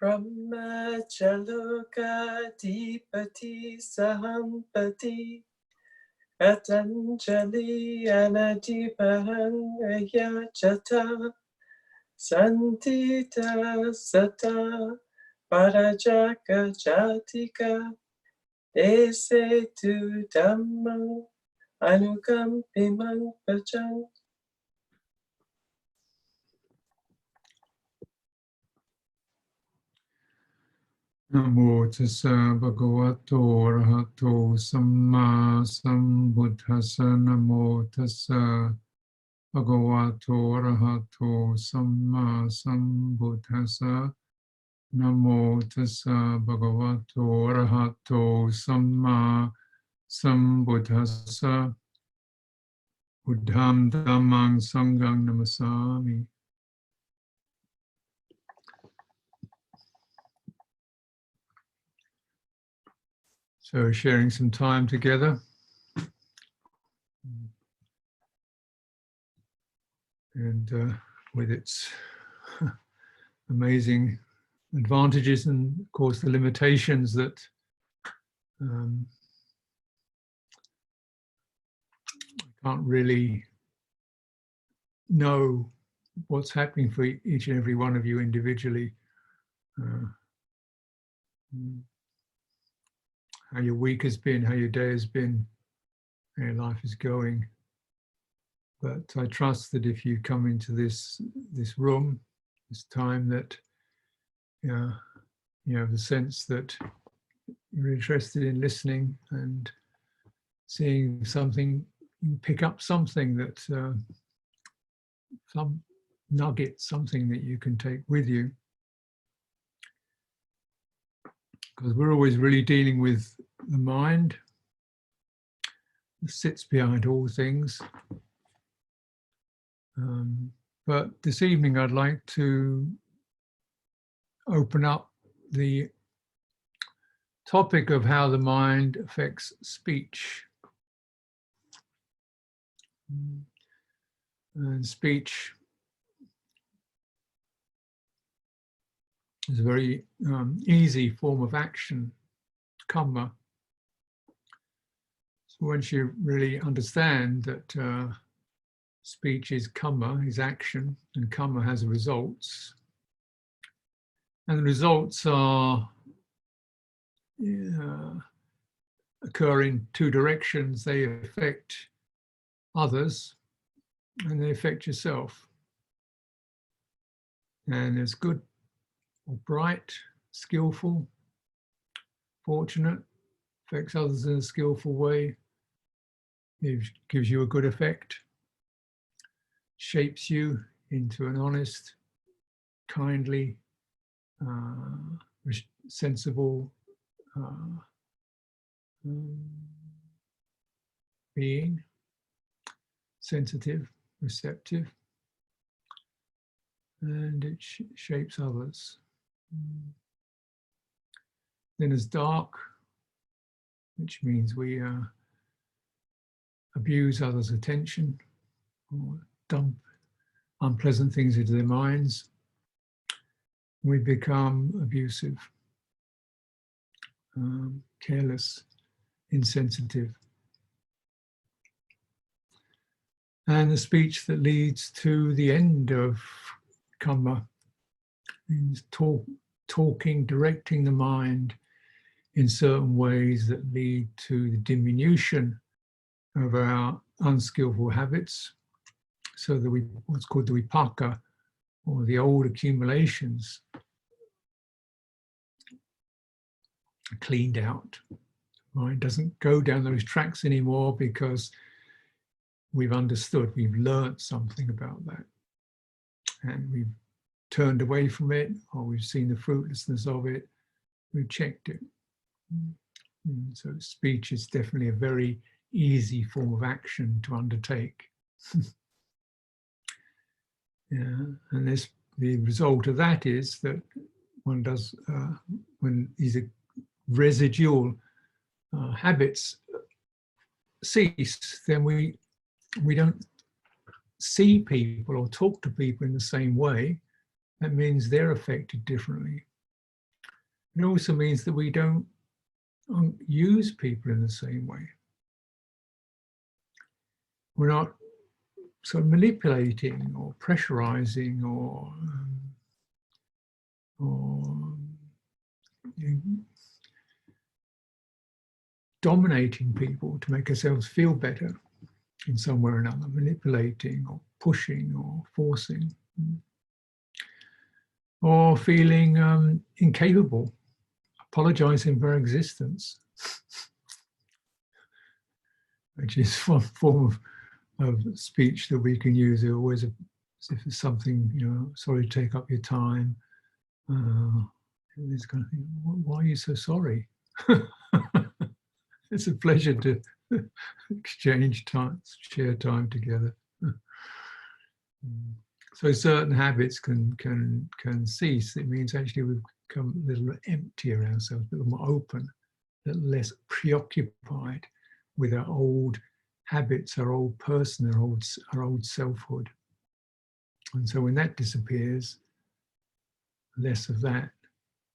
Brahmachalokadipati sahampati Atanjali anadipahang ayachata Santita sata parajaka jatika Ese tu dhammang anukampimang pachang. Namo tassa bhagavato arahato samma sambuddhassa. Namo tassa bhagavato arahato samma sambuddhassa. Namo tassa bhagavato arahato samma sambuddhassa. Buddham dhammang sanghang namasami. So sharing some time together. And with its amazing advantages and, of course, the limitations that I can't really know what's happening for each and every one of you individually. How your week has been, how your day has been, how your life is going. But I trust that if you come into this room, this time, that you have the sense that you're interested in listening and seeing something, you pick up something that, some nugget, something that you can take with you. Because we're always really dealing with the mind that sits behind all things. But this evening I'd like to open up the topic of how the mind affects speech. And speech is a very easy form of action, karma. So once you really understand that speech is karma, is action, and karma has results, and the results are occur in two directions. They affect others and they affect yourself. And there's good or bright, skillful, fortunate, affects others in a skillful way, it gives you a good effect, shapes you into an honest, kindly, sensible being, sensitive, receptive, and it shapes others. Then there's dark, which means we abuse others' attention or dump unpleasant things into their minds. We become abusive, careless, insensitive. And the speech that leads to the end of karma means talking, directing the mind in certain ways that lead to the diminution of our unskillful habits, so that what's called the vipaka, or the old accumulations, are cleaned out. Mind doesn't go down those tracks anymore because we've understood, we've learnt something about that, and we've turned away from it, or we've seen the fruitlessness of it, we've checked it. So speech is definitely a very easy form of action to undertake. And the result of that is that one does, when these residual habits cease, then we don't see people or talk to people in the same way. That means they're affected differently. It also means that we don't use people in the same way. We're not sort of manipulating or pressurizing or dominating people to make ourselves feel better in some way or another, manipulating or pushing or forcing, or feeling incapable, apologizing for our existence, which is one form of speech that we can use always as if it's something, you know, sorry to take up your time. This kind of thing. Why are you so sorry? It's a pleasure to exchange time, share time together. So certain habits can cease. It means actually we've become a little emptier ourselves, a little more open, a little less preoccupied with our old habits, our old person, our old selfhood. And so when that disappears, less of that.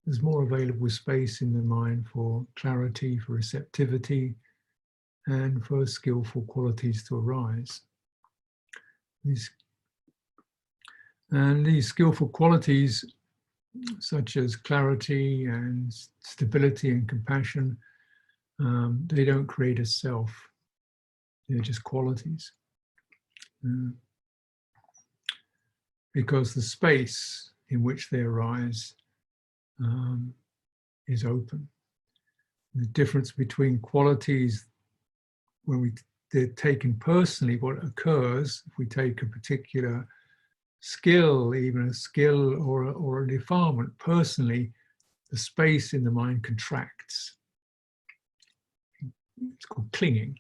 There's more available space in the mind for clarity, for receptivity, and for skillful qualities to arise. These skillful qualities, such as clarity and stability and compassion, they don't create a self. They're just qualities. Because the space in which they arise is open. The difference between qualities, when they're taken personally, what occurs if we take a particular skill, even a skill or a defilement personally, the space in the mind contracts. It's called clinging.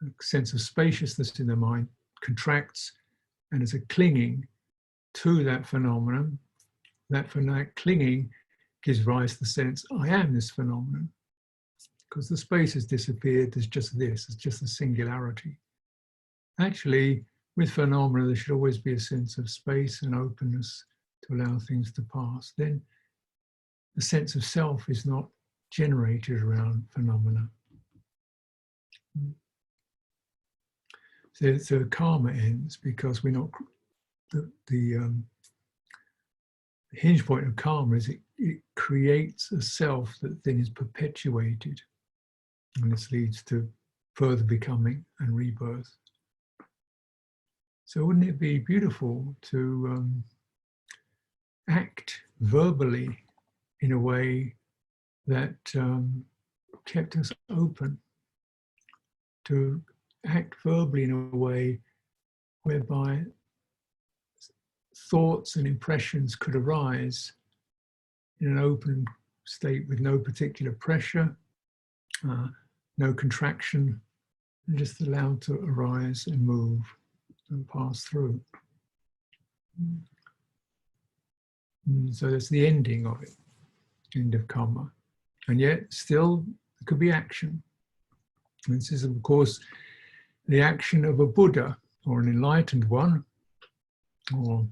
A sense of spaciousness in the mind contracts, and there's a clinging to that phenomenon. That clinging gives rise to the sense, I am this phenomenon. Because the space has disappeared, there's just this, it's just a singularity. Actually, with phenomena, there should always be a sense of space and openness to allow things to pass. Then the sense of self is not generated around phenomena. So karma ends because we're not, the hinge point of karma is it creates a self that then is perpetuated, and this leads to further becoming and rebirth. So wouldn't it be beautiful to act verbally in a way that kept us open, to act verbally in a way whereby thoughts and impressions could arise in an open state with no particular pressure, no contraction, and just allowed to arise and move and pass through. So that's the ending of it, end of karma. And yet still there could be action. And this is of course the action of a Buddha or an enlightened one, or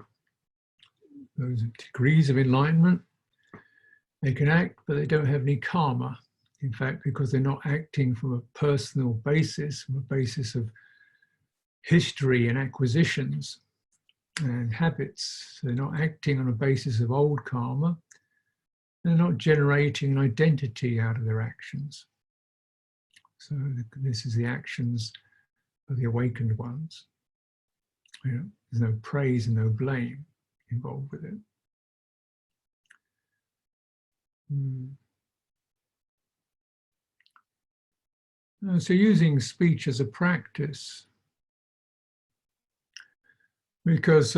those degrees of enlightenment. They can act, but they don't have any karma. In fact, because they're not acting from a personal basis, from a basis of history and acquisitions and habits. So they're not acting on a basis of old karma. They're not generating an identity out of their actions. So this is the actions of the awakened ones. You know, there's no praise and no blame involved with it. So using speech as a practice, because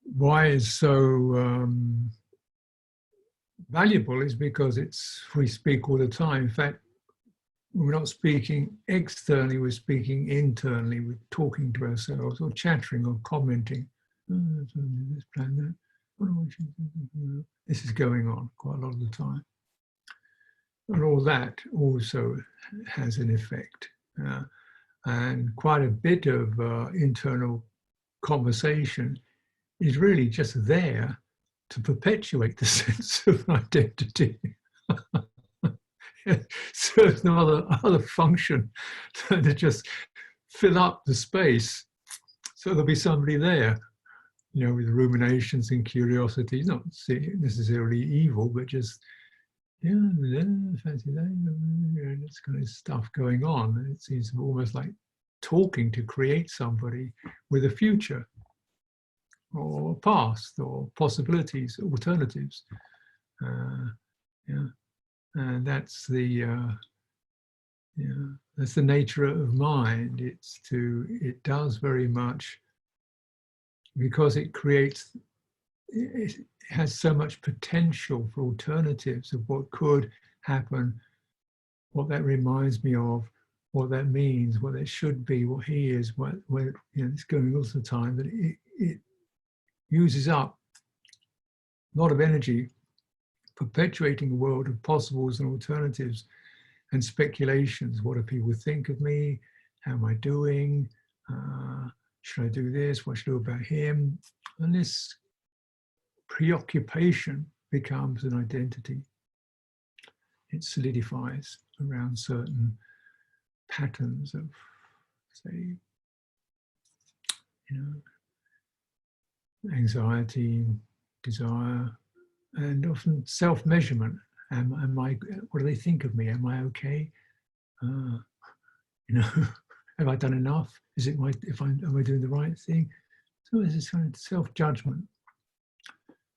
why is so valuable is because we speak all the time. In fact, we're not speaking externally, we're speaking internally. We're talking to ourselves or chattering or commenting. This plan, that. This is going on quite a lot of the time. And all that also has an effect. And quite a bit of internal conversation is really just there to perpetuate the sense of identity. It serves no other function than to just fill up the space so there'll be somebody there, you know, with ruminations and curiosity, not necessarily evil, but just, yeah, fancy that, you know, this kind of stuff going on. It seems almost like talking to create somebody with a future or past or possibilities, alternatives. Yeah, and that's the that's the nature of mind. It does very much because it creates. It has so much potential for alternatives of what could happen, what that reminds me of, what that means, what it should be, what he is, what you know, it's going all the time, that it uses up a lot of energy perpetuating a world of possibles and alternatives and speculations. What do people think of me? How am I doing? Should I do this? What should I do about him? And this preoccupation becomes an identity. It solidifies around certain patterns of, say, you know, anxiety, desire, and often self-measurement. Am I? What do they think of me? Am I okay? You know, have I done enough? Is it my? Am I doing the right thing? So there's this kind of self-judgment,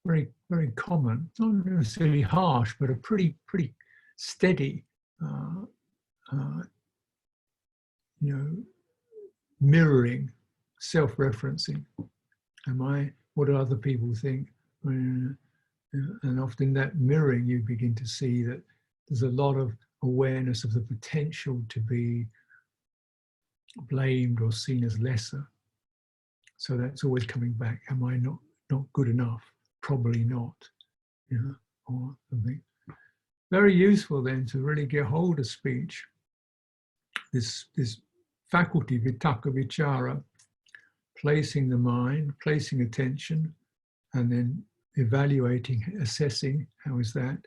very, very common. Not necessarily harsh, but a pretty steady, you know, mirroring, self-referencing. Am I? What do other people think? And often that mirroring, you begin to see that there's a lot of awareness of the potential to be blamed or seen as lesser. So that's always coming back. Am I not good enough? Probably not. You know, or something. Very useful then to really get hold of speech. This faculty, vitakka vichara, placing the mind, placing attention, and then evaluating, assessing, how is that,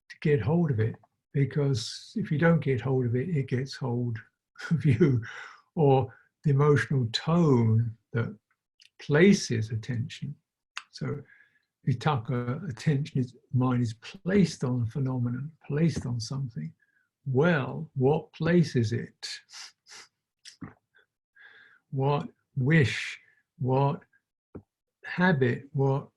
to get hold of it. Because if you don't get hold of it, it gets hold of you. Or the emotional tone that places attention. So vitakka, attention, mind is placed on a phenomenon, placed on something. Well, what places it? What wish, what habit, what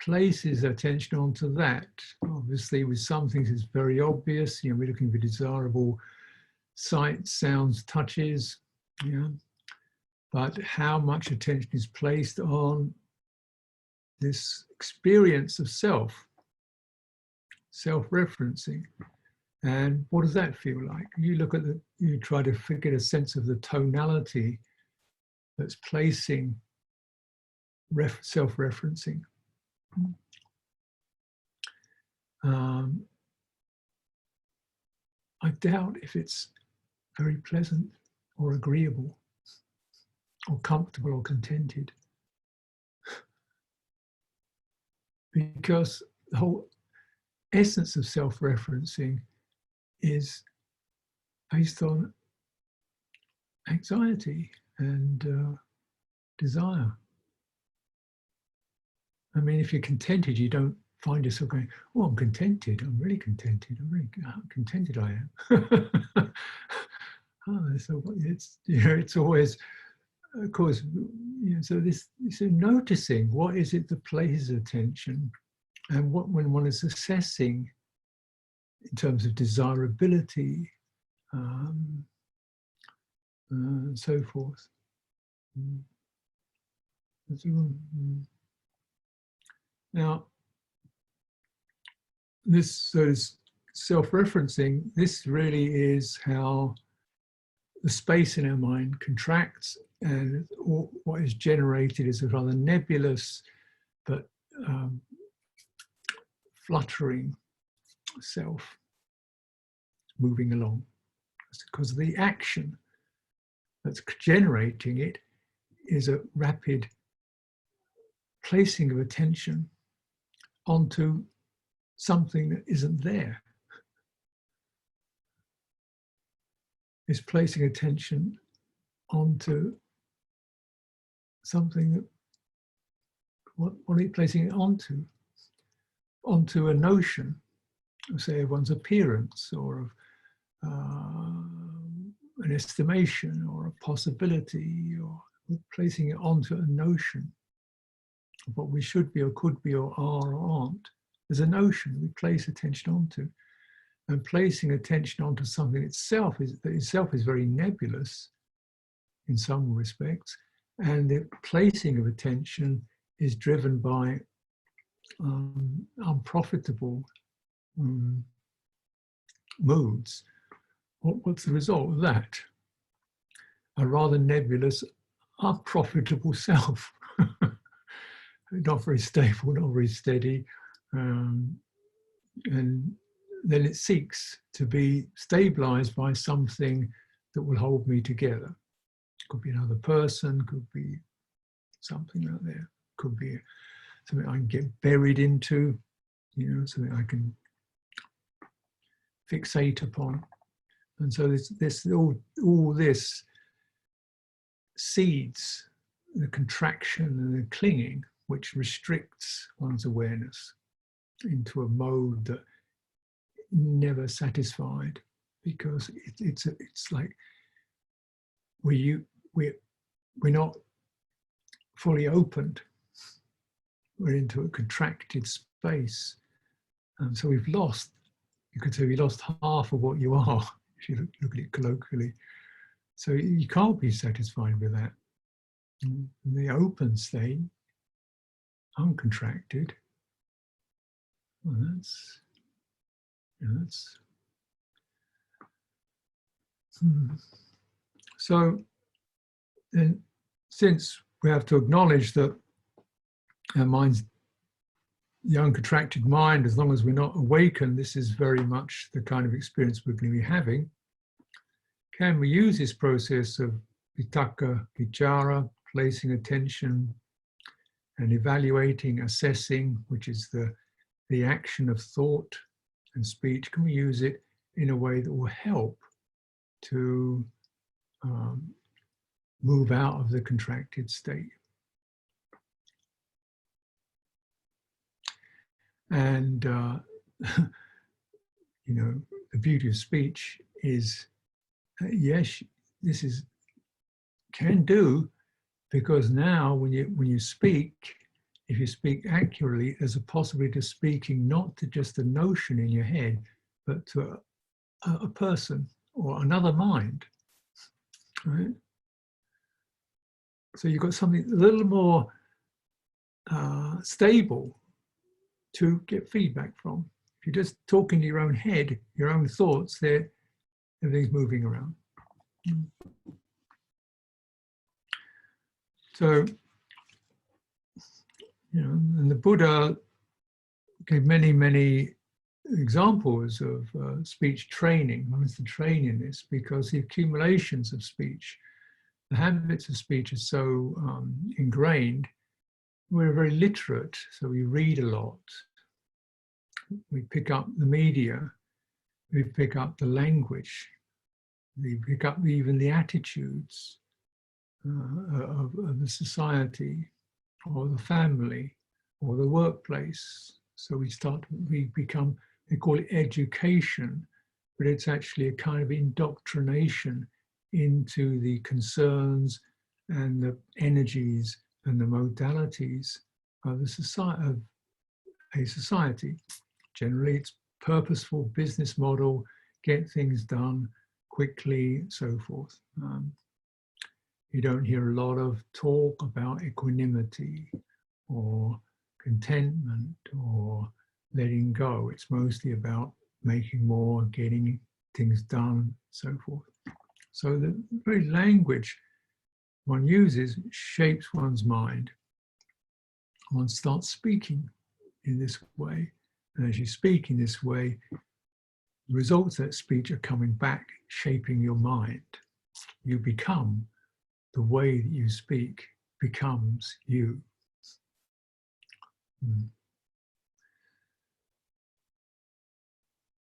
places attention onto that? Obviously, with some things it's very obvious. You know, we're looking for desirable sights, sounds, touches. Yeah, but how much attention is placed on this experience of self-referencing, and what does that feel like? You look at you try to get a sense of the tonality that's placing self-referencing. I doubt if it's very pleasant or agreeable or comfortable or contented, because the whole essence of self-referencing is based on anxiety and desire. I mean, if you're contented, you don't find yourself going, oh, I'm contented, I'm really contented, I'm really contented I am. So it's, you know, it's always, of course, you know, so noticing what is it that places attention, and what, when one is assessing in terms of desirability, and so forth. Now, this self-referencing, this really is how the space in our mind contracts, and what is generated is a rather nebulous but fluttering self moving along. It's because the action that's generating it is a rapid placing of attention onto something that isn't there. It's placing attention onto something that, what are you placing it onto? Onto a notion of, say, one's appearance, or of an estimation, or a possibility, or we're placing it onto a notion of what we should be or could be or are or aren't. There's a notion we place attention onto, and placing attention onto something itself is very nebulous in some respects, and the placing of attention is driven by unprofitable moods. What's the result of that? A rather nebulous, unprofitable self. Not very stable, not very steady. And then it seeks to be stabilized by something that will hold me together. Could be another person, could be something out there, could be something I can get buried into, something I can fixate upon. And so all this seeds the contraction and the clinging, which restricts one's awareness into a mode that never satisfied, because it's like we're not fully opened. We're into a contracted space, and so we've lost. You could say we lost half of what you are if you look at it colloquially. So you can't be satisfied with that. In the open state, uncontracted, well, that's So then, since we have to acknowledge that our mind's the uncontracted mind, as long as we're not awakened, this is very much the kind of experience we're going to be having. Can we use this process of vitakka, vichara, placing attention and evaluating, assessing, which is the action of thought and speech, can we use it in a way that will help to move out of the contracted state? And the beauty of speech is, yes, this is can do, because now when you speak, if you speak accurately, there's a possibility of speaking not to just a notion in your head, but to a person or another mind, right? So you've got something a little more stable to get feedback from. If you're just talking to your own head, your own thoughts, everything's moving around. So, and the Buddha gave many, many examples of speech training. One is to train in this, because the accumulations of speech, the habits of speech are so ingrained. We're very literate, so we read a lot. We pick up the media, we pick up the language, we pick up even the attitudes of the society, or the family, or the workplace. So we become, they call it education, but it's actually a kind of indoctrination into the concerns and the energies and the modalities of a society. Generally, it's purposeful business model, get things done quickly, so forth. You don't hear a lot of talk about equanimity or contentment or letting go. It's mostly about making more, getting things done, so forth. So the very language one uses shapes one's mind. One starts speaking in this way. And as you speak in this way, the results of that speech are coming back, shaping your mind. You become, the way that you speak becomes you.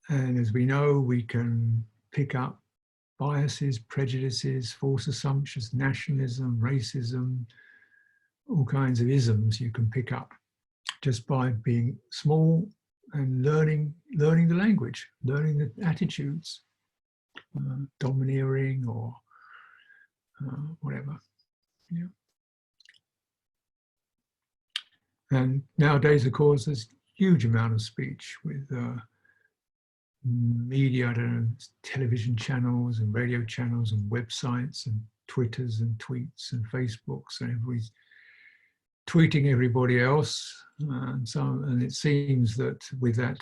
And as we know, we can pick up biases, prejudices, false assumptions, nationalism, racism, all kinds of isms you can pick up just by being small and learning the language, learning the attitudes, domineering or whatever. Yeah. And nowadays, of course, there's huge amount of speech with media, I don't know, television channels and radio channels and websites and Twitters and tweets and Facebooks, and everybody's tweeting everybody else. And it seems that with that,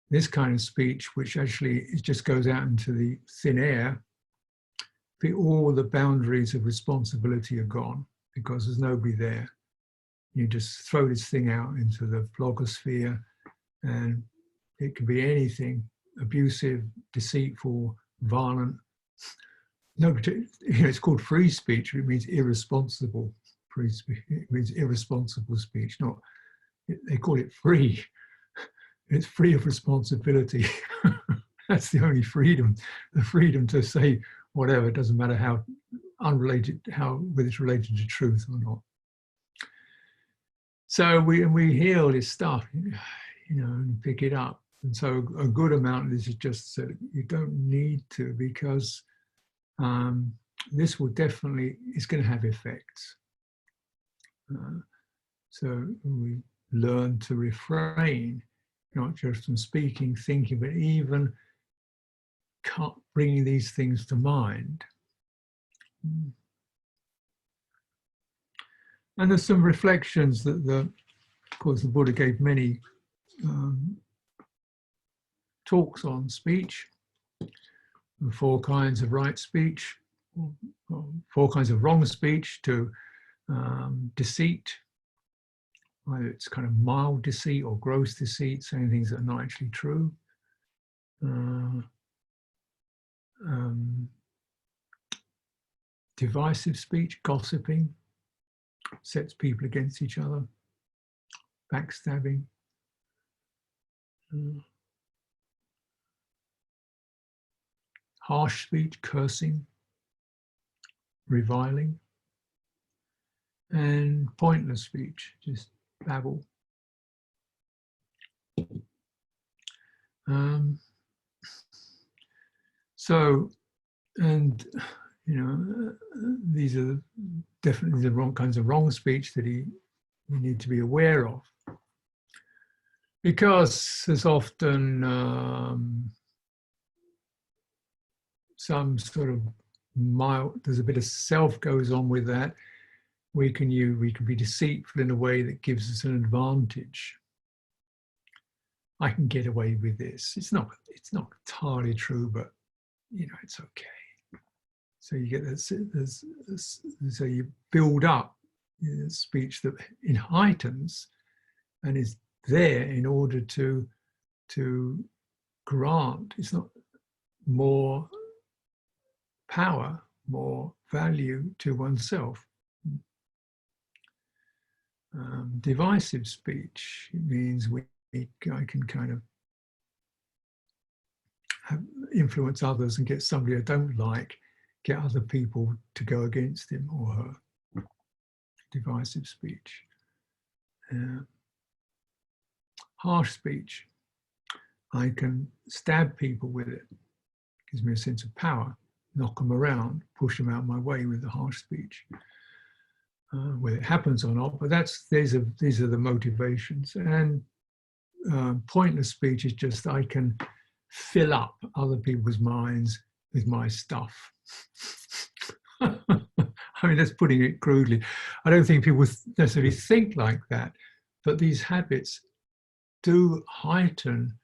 this kind of speech, which actually it just goes out into the thin air, all the boundaries of responsibility are gone because there's nobody there. You just throw this thing out into the blogosphere, and it can be anything: abusive, deceitful, violent. No, it's called free speech. It means irresponsible free speech. It means irresponsible speech. Not, they call it free. It's free of responsibility. That's the only freedom. The freedom to say whatever. It doesn't matter how unrelated, whether it's related to truth or not. So we hear this stuff, and pick it up. And so a good amount of this is just that you don't need to, because this will definitely, it's going to have effects. So we learn to refrain, not just from speaking, thinking, but even bringing these things to mind. And there's some reflections that of course, the Buddha gave many talks on speech, the 4 kinds of right speech, 4 kinds of wrong speech, to deceit, either it's kind of mild deceit or gross deceit, saying things that are not actually true. Divisive speech, gossiping, sets people against each other, backstabbing. Harsh speech, cursing, reviling, and pointless speech, just babble. These are definitely the wrong kinds of wrong speech that we need to be aware of, because there's often some sort of there's a bit of self goes on with that. We can be deceitful in a way that gives us an advantage. I can get away with this. It's not entirely true, but it's okay. So you get this. So you build up speech that heightens and is there in order to grant. It's not more power, more value to oneself. Divisive speech means I can kind of influence others and get somebody I don't like, get other people to go against him or her. Divisive speech. Harsh speech. I can stab people with it. Gives me a sense of power. Knock them around, push them out of my way with the harsh speech. Whether it happens or not, but these are the motivations. And pointless speech is just I can fill up other people's minds with my stuff. I mean, that's putting it crudely. I don't think people necessarily think like that, but these habits do heighten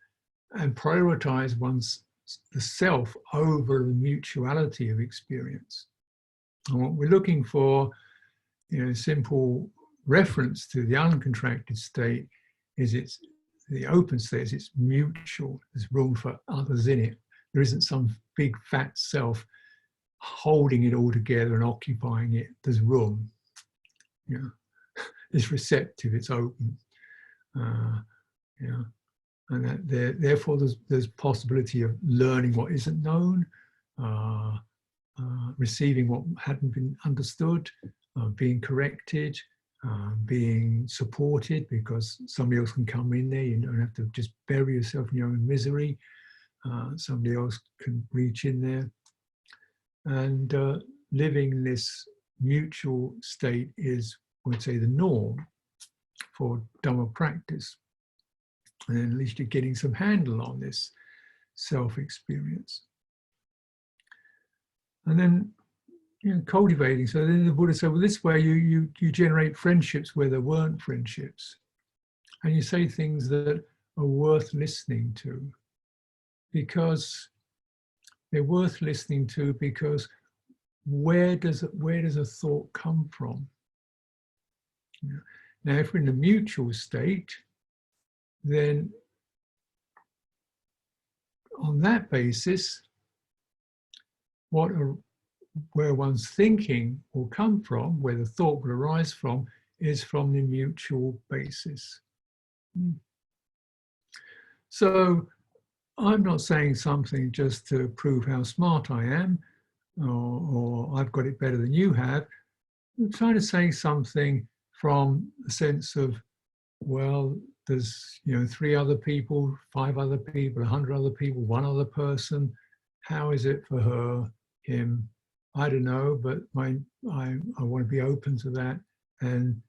and prioritize the self over the mutuality of experience. And what we're looking for, simple reference to the uncontracted state is the open state, it's mutual. There's room for others in it. There isn't some big fat self holding it all together and occupying it. There's room. It's receptive, it's open. and that therefore there's possibility of learning what isn't known, receiving what hadn't been understood, being corrected, being supported, because somebody else can come in there. You don't have to just bury yourself in your own misery. Somebody else can reach in there. And living in this mutual state is, I would say, the norm for Dhamma practice. And then at least you're getting some handle on this self-experience. And then, you know, cultivating. So then the Buddha said, well, this way you generate friendships where there weren't friendships. And you say things that are worth listening to, because they're worth listening to, because where does a thought come from? You know, now, if we're in a mutual state, then on that basis, where one's thinking will come from, where the thought will arise from, is from the mutual basis. So I'm not saying something just to prove how smart I am, or I've got it better than you have. I'm trying to say something from the sense of, well, there's, you know, 3 other people, 5 other people, 100 other people, 1 other person. How is it for her, him? I don't know, but I want to be open to that, and,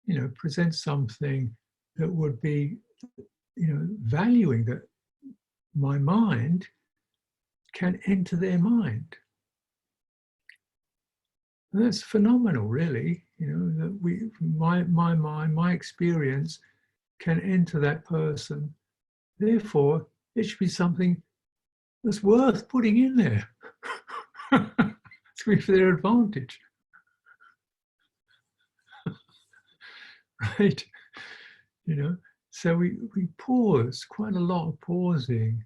you know, present something that would be, you know, valuing that my mind can enter their mind. And that's phenomenal, really. You know, that my mind, my experience can enter that person. Therefore, it should be something that's worth putting in there. It's going to be for their advantage. Right? You know, so we pause, quite a lot of pausing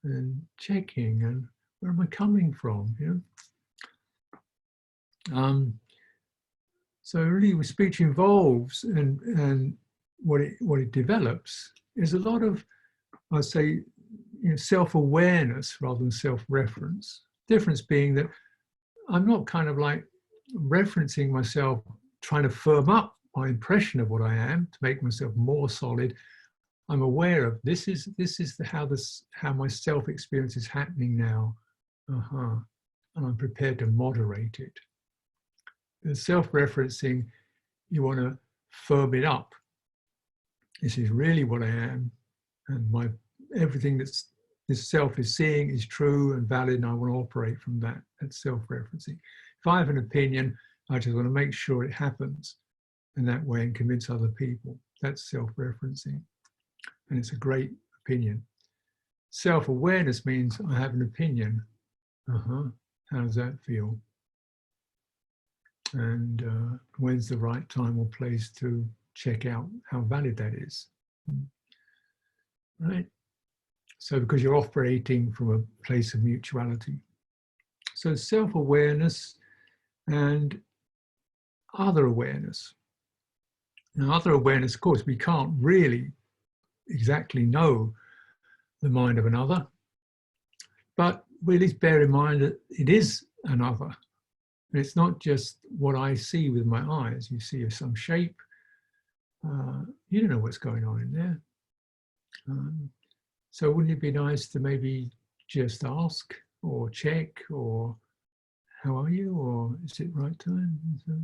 and checking, and where am I coming from? You know? So really, what speech involves and what it develops is a lot of, I'd say, you know, self-awareness rather than self-reference. Difference being that I'm not kind of like referencing myself, trying to firm up my impression of what I am to make myself more solid. I'm aware of this is how my self-experience is happening now, and I'm prepared to moderate it. The self-referencing, you want to firm it up. This is really what I am, and everything that's this self is seeing is true and valid, and I want to operate from that. That's self-referencing. If I have an opinion, I just want to make sure it happens in that way and convince other people. That's self-referencing, and it's a great opinion. Self-awareness means I have an opinion. How does that feel? And when's the right time or place to check out how valid that is? Right? So because you're operating from a place of mutuality. So self-awareness and other awareness. Now, other awareness, of course, we can't really exactly know the mind of another, but we at least bear in mind that it is another. And it's not just what I see with my eyes. You see some shape. You don't know what's going on in there. So wouldn't it be nice to maybe just ask or check, or how are you, or is it right time? So, a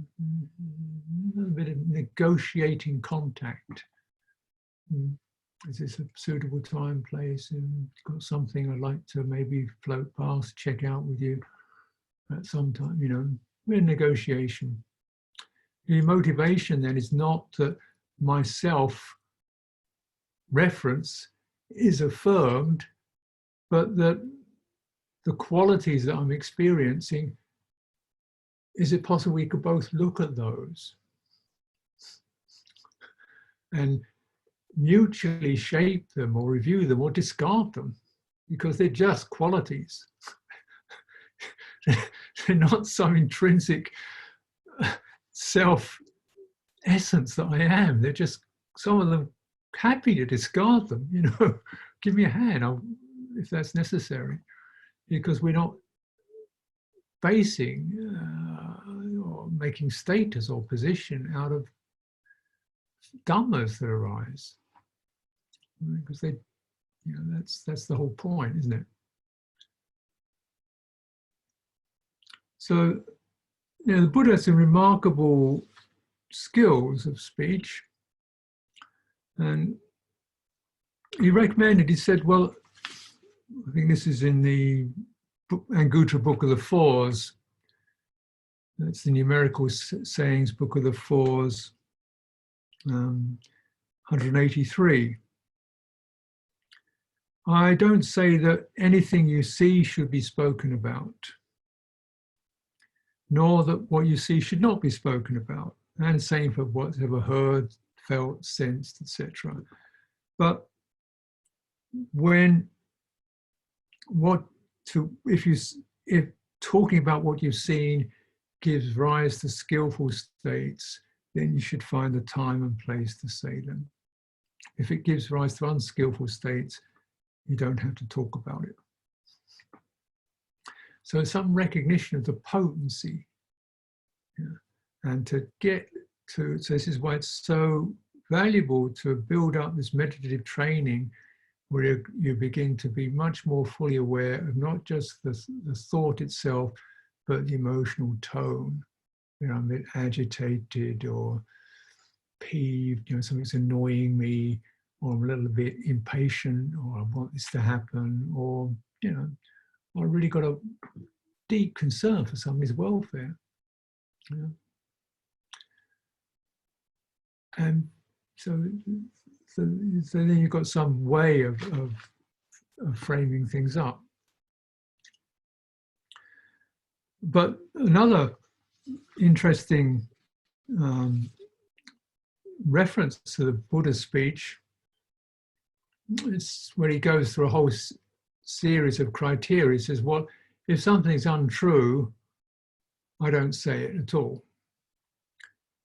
little bit of negotiating contact. Is this a suitable time, place? And got something I'd like to maybe float past, check out with you at some time, you know, we're in negotiation. The motivation then is not that my self-reference is affirmed, but that the qualities that I'm experiencing, is it possible we could both look at those and mutually shape them or review them or discard them, because they're just qualities. They're not some intrinsic self essence that I am. They're just, some of them happy to discard them, you know, give me a hand if that's necessary, because we're not basing or making status or position out of dhammas that arise, because they, you know, that's the whole point, isn't it? So, you know, the Buddha has some remarkable skills of speech, and he recommended, he said, well, I think this is in the Anguttara Book of the Fours, that's the Numerical Sayings Book of the Fours, 183. I don't say that anything you see should be spoken about, nor that what you see should not be spoken about, and same for whatever heard, felt, sensed, etc. But if talking about what you've seen gives rise to skillful states, then you should find the time and place to say them. If it gives rise to unskillful states, you don't have to talk about it. So some recognition of the potency, yeah, and to get to, so this is why it's so valuable to build up this meditative training where you begin to be much more fully aware of not just the thought itself, but the emotional tone. You know, I'm a bit agitated or peeved, you know, something's annoying me, or I'm a little bit impatient, or I want this to happen, or, you know, I really got a deep concern for somebody's welfare. You know? And so then you've got some way of framing things up. But another interesting reference to the Buddha's speech is where he goes through a whole series of criteria. He says, well, if something's untrue, I don't say it at all.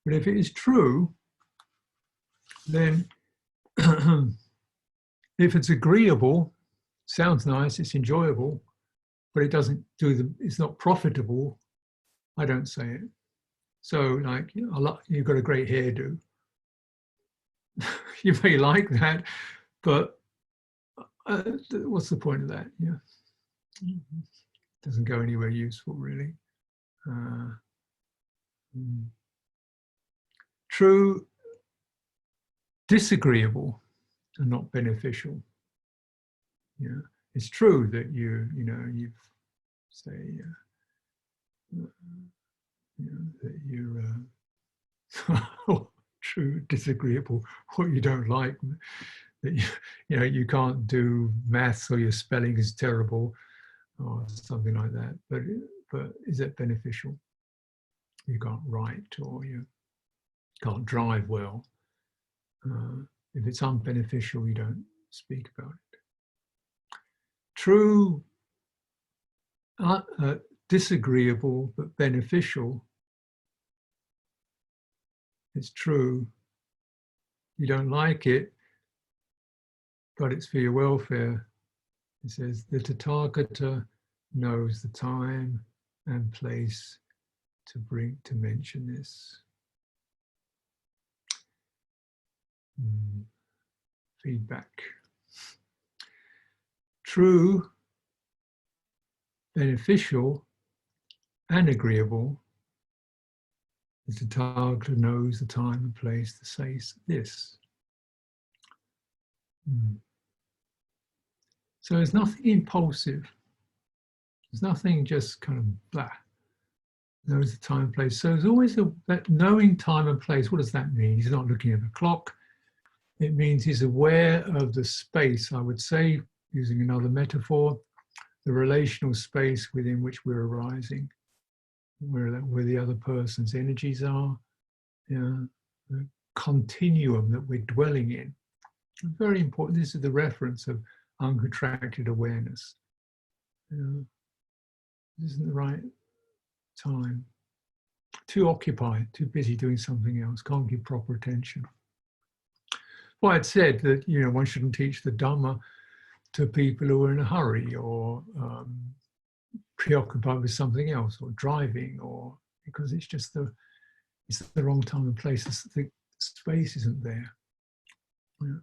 But if it is true, then if it's agreeable, sounds nice, it's enjoyable, but it doesn't it's not profitable, I don't say it. So, like, you've got a great hairdo. You may like that, but what's the point of that? Yeah, doesn't go anywhere useful, really. True, disagreeable, and not beneficial. Yeah, it's true that you've say that you're true, disagreeable, what you don't like, that you can't do maths or your spelling is terrible or something like that. But is it beneficial? You can't write, or you can't drive well. If it's unbeneficial, you don't speak about it. True, disagreeable but beneficial. It's true. You don't like it, but it's for your welfare. It says the Tathagata knows the time and place to mention this. Feedback. True, beneficial, and agreeable. The Tathagata knows the time and place to say this. So there's nothing impulsive. There's nothing just kind of blah. Knows the time and place. So there's always that knowing time and place. What does that mean? He's not looking at the clock. It means he's aware of the space, I would say, using another metaphor, the relational space within which we're arising, where the other person's energies are, the continuum that we're dwelling in. Very important. This is the reference of uncontracted awareness. This isn't the right time. Too occupied, too busy doing something else, can't give proper attention. why it's said that, you know, one shouldn't teach the Dhamma to people who are in a hurry or preoccupied with something else or driving, or because it's just it's the wrong time and place. The space isn't there. Yeah.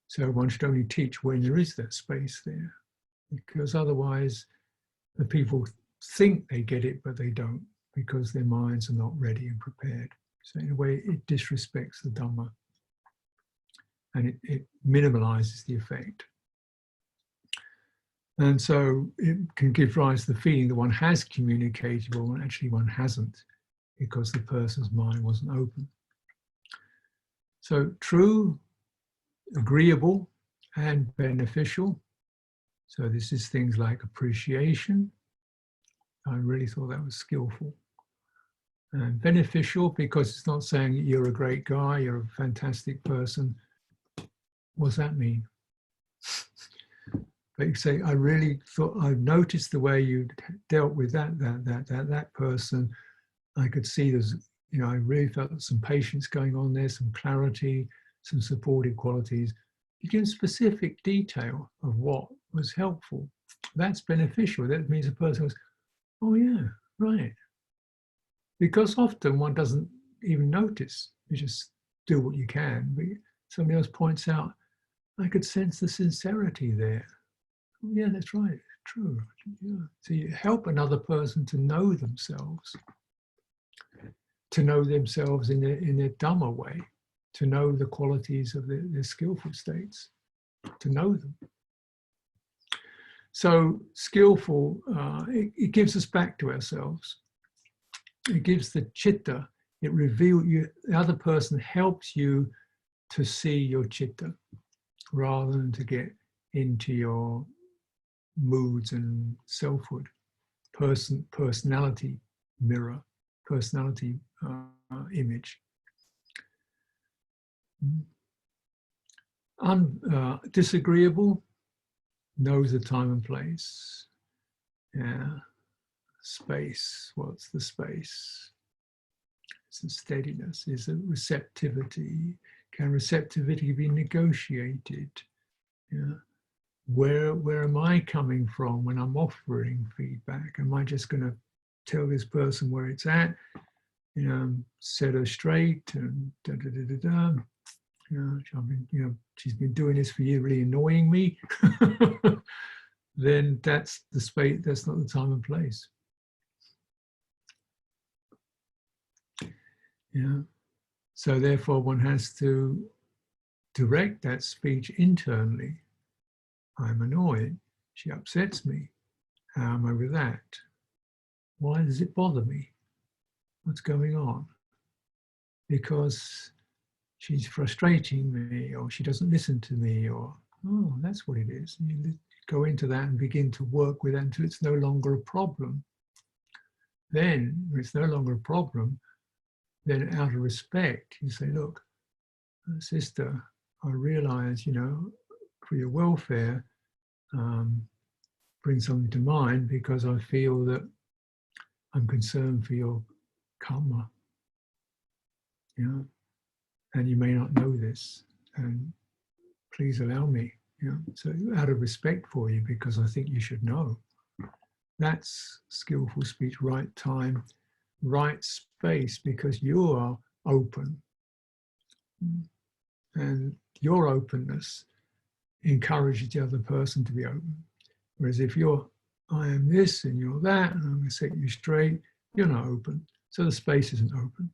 So one should only teach when there is that space there, because otherwise the people think they get it, but they don't, because their minds are not ready and prepared. So in a way, it disrespects the Dhamma, and it minimalizes the effect. And so it can give rise to the feeling that one has communicated, but when actually one hasn't, because the person's mind wasn't open. So true, agreeable, and beneficial. So this is things like appreciation. I really thought that was skillful. And beneficial, because it's not saying you're a great guy, you're a fantastic person. What's that mean? But you say, I really thought, I've noticed the way you dealt with that person. I could see there's, you know, I really felt some patience going on there, some clarity, some supportive qualities. You give specific detail of what was helpful. That's beneficial. That means a person goes, oh yeah, right. Because often one doesn't even notice. You just do what you can. But somebody else points out, I could sense the sincerity there. Oh, yeah, that's right. True. Yeah. So you help another person to know themselves in their Dhamma way, to know the qualities of their skillful states, to know them. So skillful, it gives us back to ourselves. It gives the citta, it reveals you, the other person helps you to see your citta rather than to get into your moods and selfhood, personality mirror, personality image. Disagreeable, knows the time and place. Yeah. Space, what's the space? It's a steadiness, is a receptivity. Can receptivity be negotiated? Yeah. Where am I coming from when I'm offering feedback? Am I just going to tell this person where it's at? You know, set her straight and da da da da da. You know, she's been doing this for years, really annoying me. Then that's the space. That's not the time and place. Yeah. So therefore, one has to direct that speech internally. I'm annoyed. She upsets me. How am I with that? Why does it bother me? What's going on? Because she's frustrating me, or she doesn't listen to me, or, oh, that's what it is. You go into that and begin to work with it until it's no longer a problem. Then, when it's no longer a problem, then out of respect, you say, look, sister, I realize, you know, for your welfare, bring something to mind, because I feel that I'm concerned for your karma. You know, and you may not know this, and please allow me. You know, so out of respect for you, because I think you should know. That's skillful speech, right time, right space, because you are open. And your openness encourages the other person to be open. Whereas if I am this and you're that, and I'm going to set you straight, you're not open. So the space isn't open,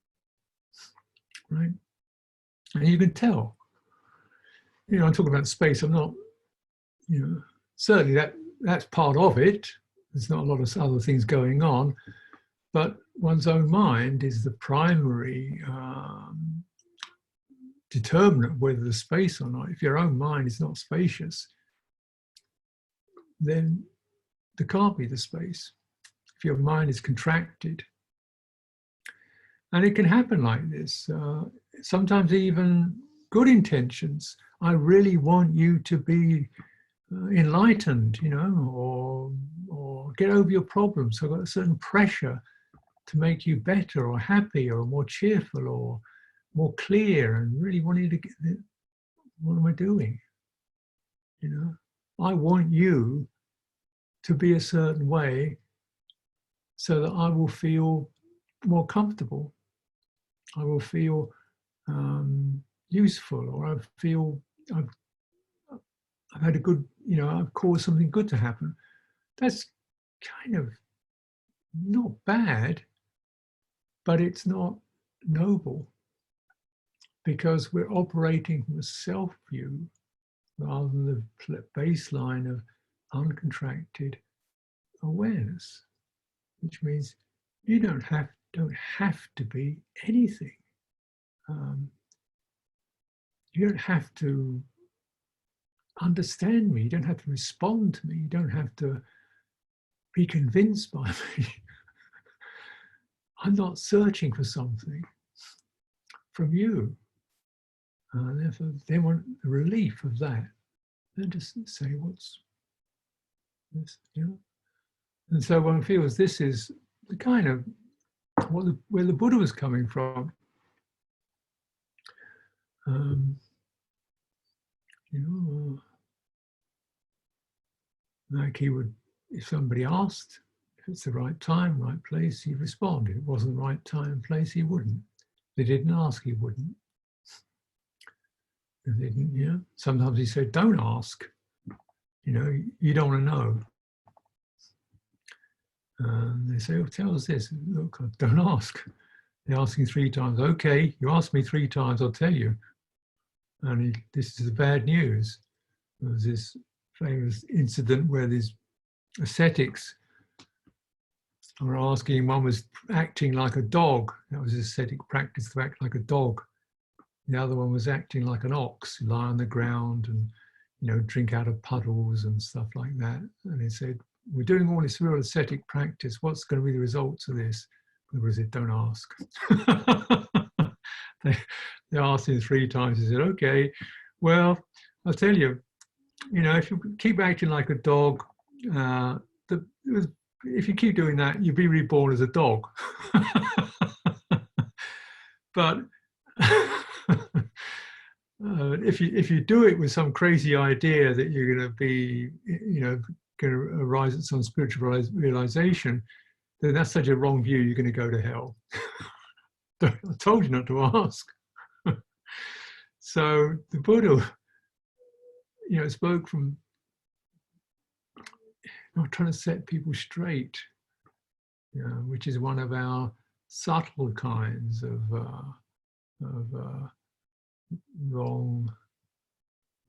right? And you can tell. You know, I'm talking about space. I'm not, you know, certainly that's part of it. There's not a lot of other things going on, but one's own mind is the primary determinant whether there's space or not. If your own mind is not spacious, then there can't be the space. If your mind is contracted, and it can happen like this, sometimes even good intentions. I really want you to be enlightened, you know, or get over your problems. So I've got a certain pressure to make you better or happier or more cheerful or more clear, and really want you to get, what am I doing? You know, I want you to be a certain way so that I will feel more comfortable. I will feel useful, or I feel I've had a good, you know, I've caused something good to happen. That's kind of not bad, but it's not noble, because we're operating from a self view rather than the baseline of uncontracted awareness, which means you don't have to be anything. You don't have to understand me. You don't have to respond to me. You don't have to be convinced by me. I'm not searching for something from you. Therefore, they want the relief of that. Then just say, what's this? You know? And so one feels this is the kind of where the Buddha was coming from. You know, like he would, if somebody asked if it's the right time, right place, he'd respond. If it wasn't the right time and place, he wouldn't. If they didn't ask, he wouldn't. If they didn't, yeah. Sometimes he said, don't ask. You know, you don't want to know. They say, oh, tell us this. Look, don't ask. They're asking 3 times. Okay, you asked me 3 times, I'll tell you. And this is the bad news. There was this famous incident where these ascetics were asking, one was acting like a dog. That was his ascetic practice, to act like a dog. The other one was acting like an ox, lie on the ground and, you know, drink out of puddles and stuff like that. And he said, we're doing all this real ascetic practice. What's going to be the results of this? Or is it, don't ask? They asked him 3 times. He said, okay, well, I'll tell you, you know, if you keep acting like a dog, if you keep doing that, you'll be reborn as a dog. But if you do it with some crazy idea that you're going to be, you know, going to arise at some spiritual realization, then that's such a wrong view. You're going to go to hell. I told you not to ask. So the Buddha, you know, spoke from not trying to set people straight, you know, which is one of our subtle kinds of wrong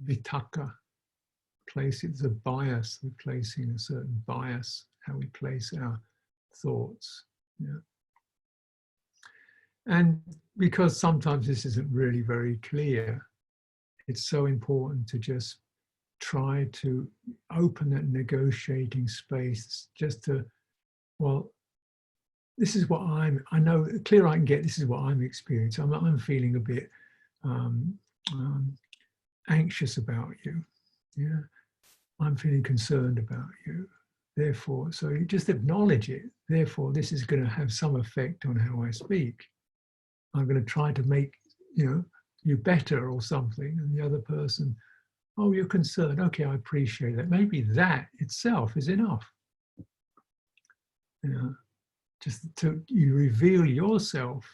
vitaka. It's a bias. We're placing a certain bias, how we place our thoughts. Yeah. And because sometimes this isn't really very clear, it's so important to just try to open that negotiating space, just to, well, this is what I know, the clearer I can get, this is what I'm experiencing. I'm feeling a bit anxious about you. Yeah, I'm feeling concerned about you. Therefore, so you just acknowledge it. Therefore, this is going to have some effect on how I speak. I'm going to try to make, you know, you better or something, and the other person, oh, you're concerned. Okay, I appreciate that. Maybe that itself is enough. You know, just to you reveal yourself.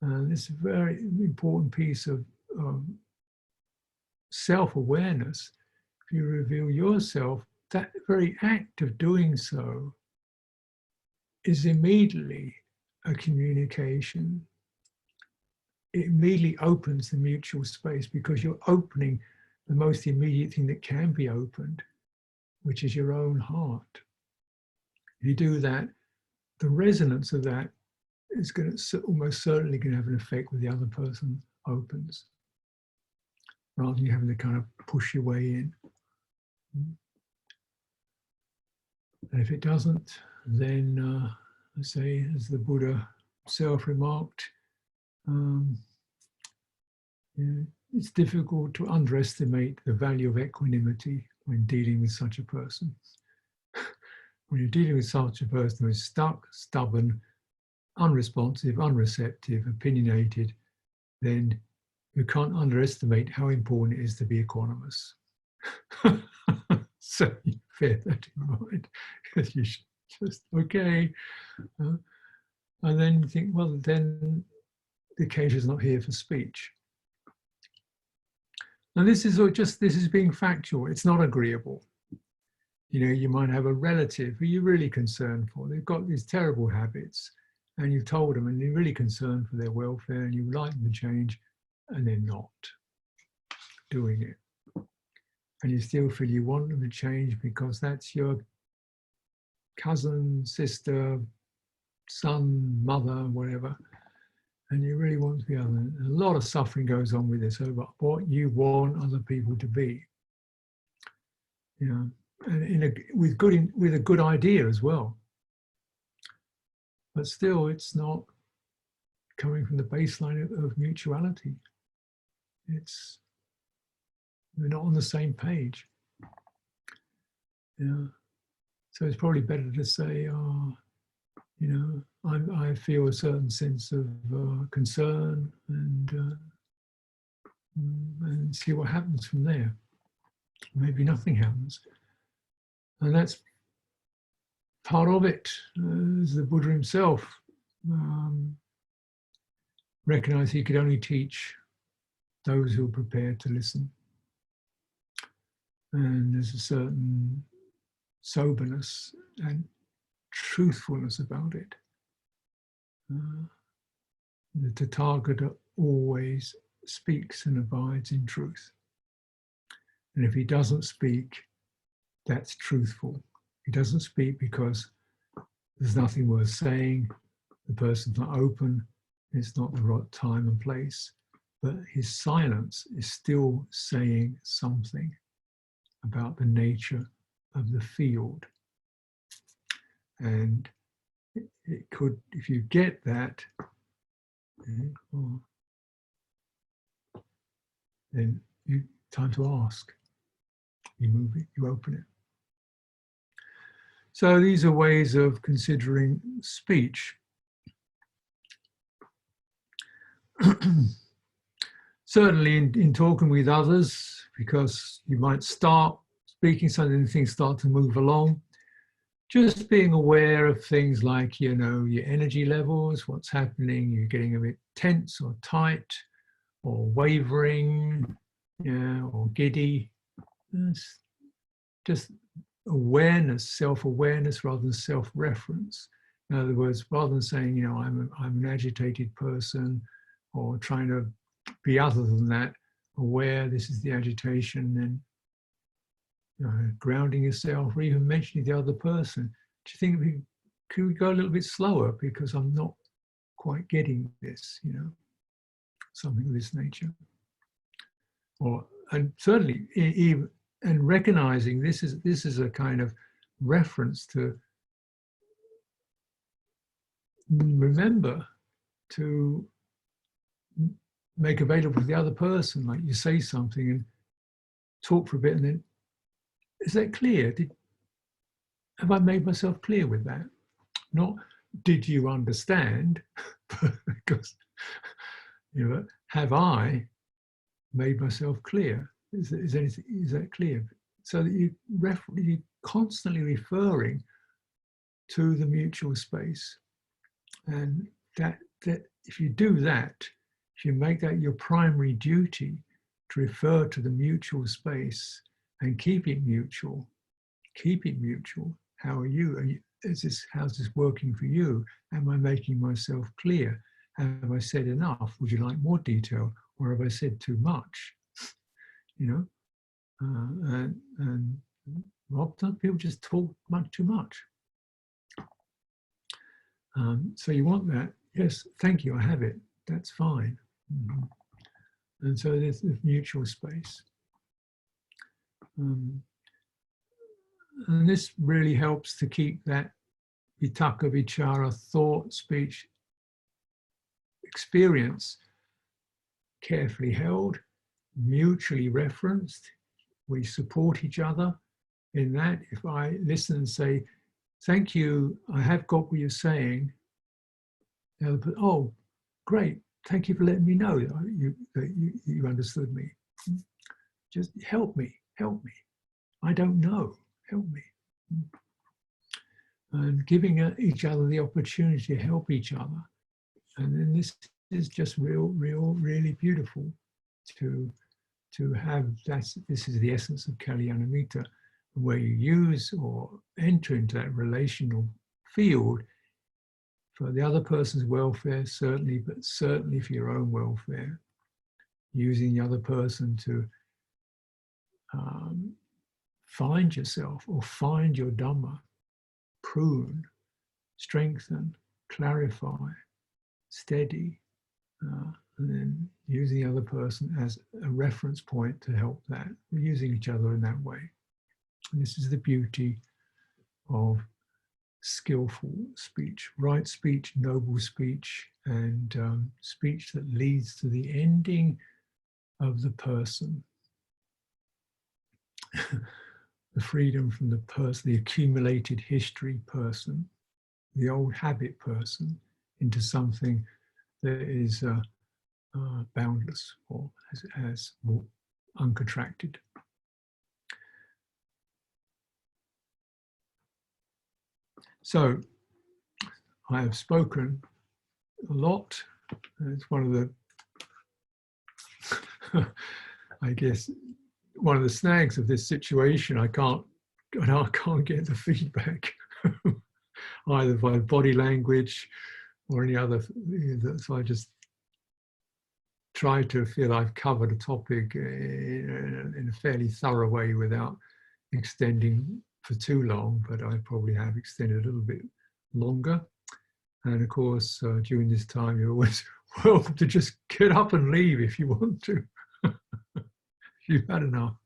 This very important piece of self-awareness. If you reveal yourself, that very act of doing so is immediately a communication. It immediately opens the mutual space, because you're opening the most immediate thing that can be opened, which is your own heart. If you do that, the resonance of that is going to almost certainly going to have an effect with the other person opens, rather than you having to kind of push your way in. And if it doesn't, then I say, as the Buddha himself remarked, it's difficult to underestimate the value of equanimity when dealing with such a person. When you're dealing with such a person who is stuck, stubborn, unresponsive, unreceptive, opinionated, then we can't underestimate how important it is to be equanimous. So you bear that in mind, because you should just, okay. And then you think, well, then the occasion is not here for speech. And this is being factual. It's not agreeable. You know, you might have a relative who you're really concerned for. They've got these terrible habits, and you've told them, and you're really concerned for their welfare, and you would like them to change, and they're not doing it. And you still feel you want them to change because that's your cousin, sister, son, mother, whatever. And you really want to be other. A lot of suffering goes on with this over what you want other people to be. You know, and with a good idea as well. But still, it's not coming from the baseline of mutuality. We're not on the same page. Yeah. So it's probably better to say, oh, you know, I feel a certain sense of concern, and see what happens from there. Maybe nothing happens. And that's part of it, as the Buddha himself recognized he could only teach those who are prepared to listen. And there's a certain soberness and truthfulness about it. The Tathagata always speaks and abides in truth. And if he doesn't speak, that's truthful. He doesn't speak because there's nothing worth saying, the person's not open, it's not the right time and place, but his silence is still saying something about the nature of the field. And it could, if you get that, then time to ask. You move it, you open it. So these are ways of considering speech. Certainly in talking with others, because you might start speaking something and things start to move along. Just being aware of things like, you know, your energy levels, what's happening, you're getting a bit tense or tight or wavering, yeah, or giddy. It's just awareness, self-awareness rather than self-reference. In other words, rather than saying, you know, I'm an agitated person, or trying to be other than that, aware this is the agitation, and grounding yourself, or even mentioning the other person. Do you think could we go a little bit slower because I'm not quite getting this, you know, something of this nature? And certainly even and recognizing this is a kind of reference to remember to make available to the other person, like you say something and talk for a bit, and then, is that clear? Have I made myself clear with that? Not, did you understand? Because, you know, have I made myself clear? Is that clear? So that you're constantly referring to the mutual space, and that if you do that, if you make that your primary duty to refer to the mutual space and keep it mutual. How are you? How's this working for you? Am I making myself clear? Have I said enough? Would you like more detail, or have I said too much? You know, and often people just talk too much. So you want that? Yes, thank you. I have it. That's fine. Mm-hmm. And so there's mutual space. And this really helps to keep that vitaka, vichara, thought, speech, experience carefully held, mutually referenced. We support each other in that. If I listen and say, thank you, I have got what you're saying, oh, great, thank you for letting me know that you understood me. Just help me. I don't know, help me. And giving each other the opportunity to help each other. And then this is just really beautiful to have. This is the essence of Kalyanamitta, where you use or enter into that relational field for the other person's welfare, certainly, but certainly for your own welfare, using the other person to find yourself or find your Dhamma, prune, strengthen, clarify, steady, and then using the other person as a reference point to help that. We're using each other in that way. And this is the beauty of skillful speech, right speech, noble speech, and speech that leads to the ending of the person. The freedom from the person, the accumulated history person, the old habit person, into something that is boundless or as more uncontracted. So I have spoken a lot. It's one of the, I guess, one of the snags of this situation. I can't get the feedback either by body language or any other. So I just try to feel I've covered a topic in a fairly thorough way without extending for too long, but I probably have extended a little bit longer. And of course, during this time, you're always welcome to just get up and leave if you want to. You've had enough.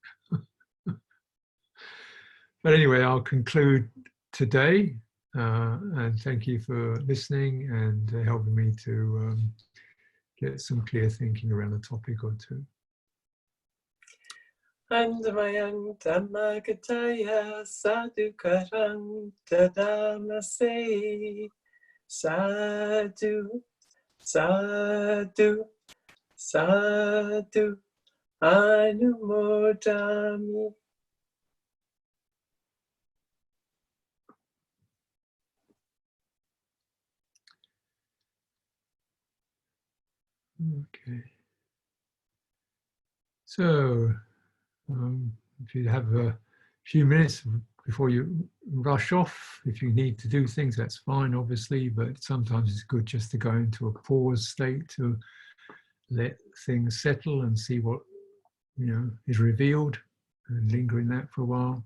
But anyway, I'll conclude today, and thank you for listening and helping me to get some clear thinking around a topic or two. Andamayang Dhammakataya Sadhukarang Dadamase. Sadhu, sadhu, sadhu, anumodami. Okay. So, if you have a few minutes before you rush off, if you need to do things, that's fine, obviously, but sometimes it's good just to go into a pause state to let things settle and see what, is revealed, and linger in that for a while.